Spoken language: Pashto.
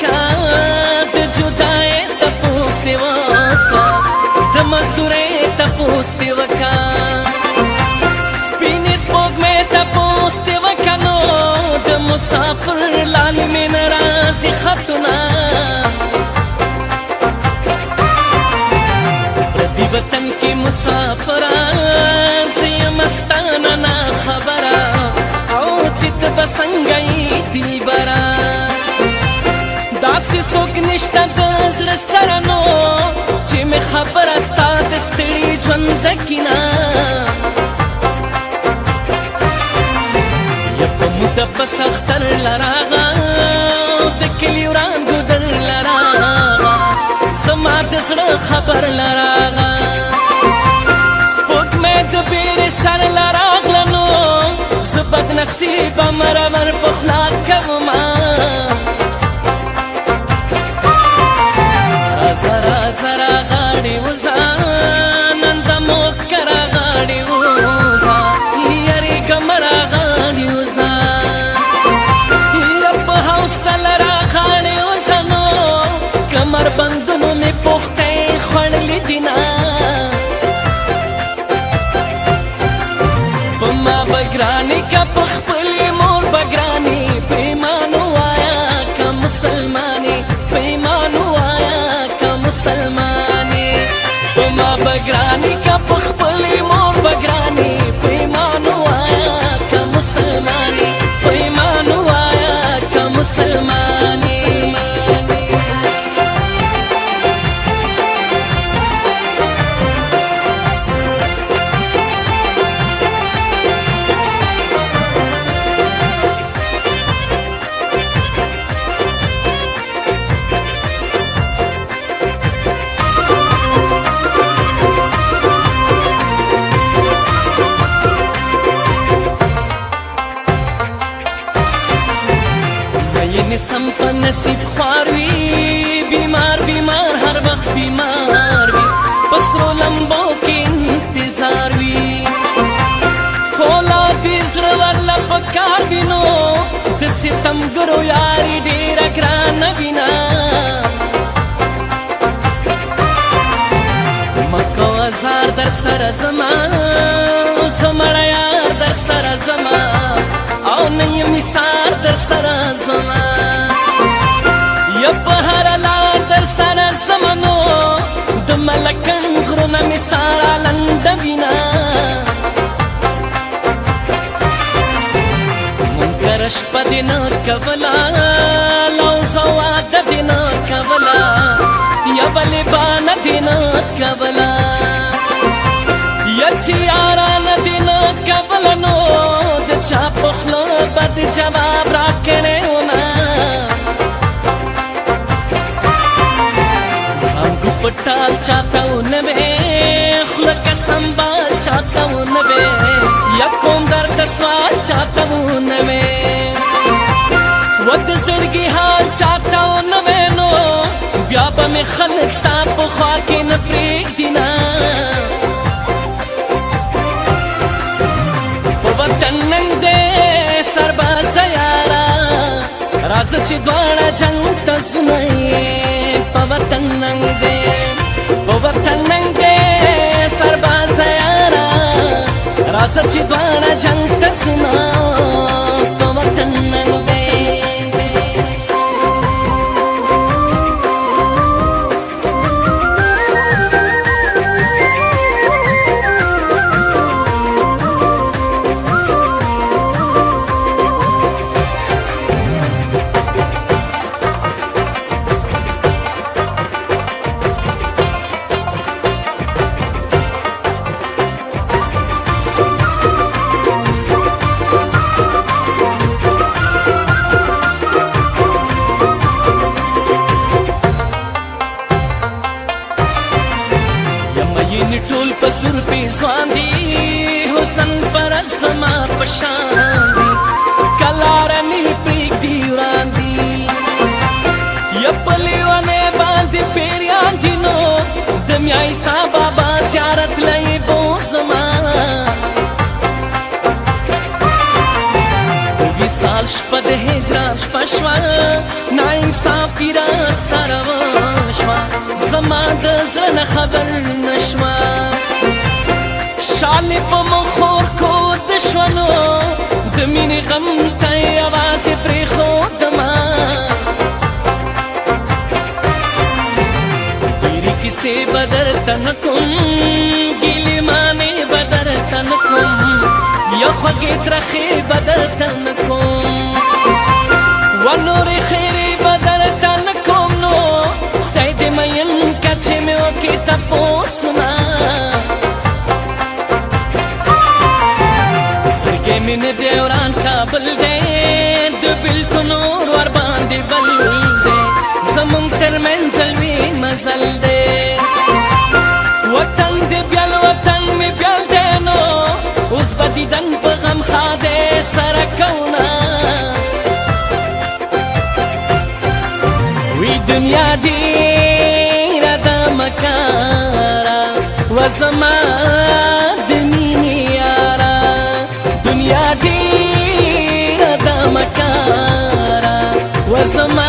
بیا د جدای تپوس دی وکا د مزدورۍ تپوس دی وکا سپینې سپوږمۍ تپوس دی وکا نو د مسافر لالې مې نه راځي خطونه پردي وطن کې مسافره زه یم ستانه نه خبره او چې ته به څنګه یې دلبره داسې څوک نشته د زړه سره نو چې مې خبره ستا د ستړي ژوندګي نه یا په موده پس اختر لراغه د کلي وړانګو در لراغه زما د زړه خبر لراغه سپوږمۍ د بیرې سر لراغله نو زه بدنصیبه مرمر په خوله کومه زرا زرا غاړې وځه نن د موکه را غاړې وځه یارېږه مه را غاړې وځه یا په حوصله را غاړې وځه نو کمربندونو مې پوښتۍ خوړلي دي نه په ما به ګرانې که په خپلې مور به ګرانې په ایمان ووایه که مسلمانې په ایمان ووایه مسلمانې په ما به ګرانې که په خپلې مور به ګرانې په ایمان ووایه که مسلمانې په ایمان ووایه که مسلمانې سم په نصیب خوار وي بیمار بیمار هر وخت بیمار وي په سرو لمبو کې انتظار وي خو لا دې زړه ورله په کار وي نو د ستمګرو یاري ډېره ګرانه وي نه مه کوه زار در سره زما زه مړه یار در سره زما او نه یم ایثار در سره زما یا په هره لار در سره زما نو د ملکن غرونه مې ساره لنډه وینه منکره شپه دې نه کوله لوزه واده دې نه کوله یا بلې بانه دې نه کوله یا چې یارانه دې نه کوله نو د چا په خوله به د جواب راکړی ونه زانګو په ټال چاته ونه وې خوله که سنبال چاته ونه وې یا کوم درد سوال چاته ونه وې و د زړګي حال چاته ونه وې نو بیا به مې خلک ستا په خوا کې نه پرېږدي نه په وطن نن دې سربازه یاره راځه چې دواړه جنګ ته ځو په وطن ننګ دې په وطن ننګ دې سربازه یاره راځه چې دواړه جنګ ته ځو په وطن ننګ دې ټول په سور پیزوان دي حسن پر زما پشان دي کلارنی پریږدي وران دي یا په لیونې باندې پیریان دي نو د میای بابا زیارت لای بوزما وصال شپه د هجران شپه شوه نا انسان مسافر سره وشوه زما د زړه نه خبر نشوه شالې په مخور کو د شونو د مینې غم ته یوازې پرېښودمه ډېرې کیسې به درته نه کوم ګیلمانې به درته نه کوم یا خوږې ترخې به درته نه کوم و نورې خیرې به درته نه کوم نو خدای دې مین که چې مې وکړي تپوسونه زړګی مې نه دی وران کابل دی د بېلتون اور ورباندې بل دی زمونږ ترمنځ لوی مزل دی وطن دې بیل وطن مې بیل دی نو اوس به دیدن په غم ښادی سره کوونه وی دنیا ډېره ده مکاره و زما د مینې یاره دنیا ډېره ده مکاره و زما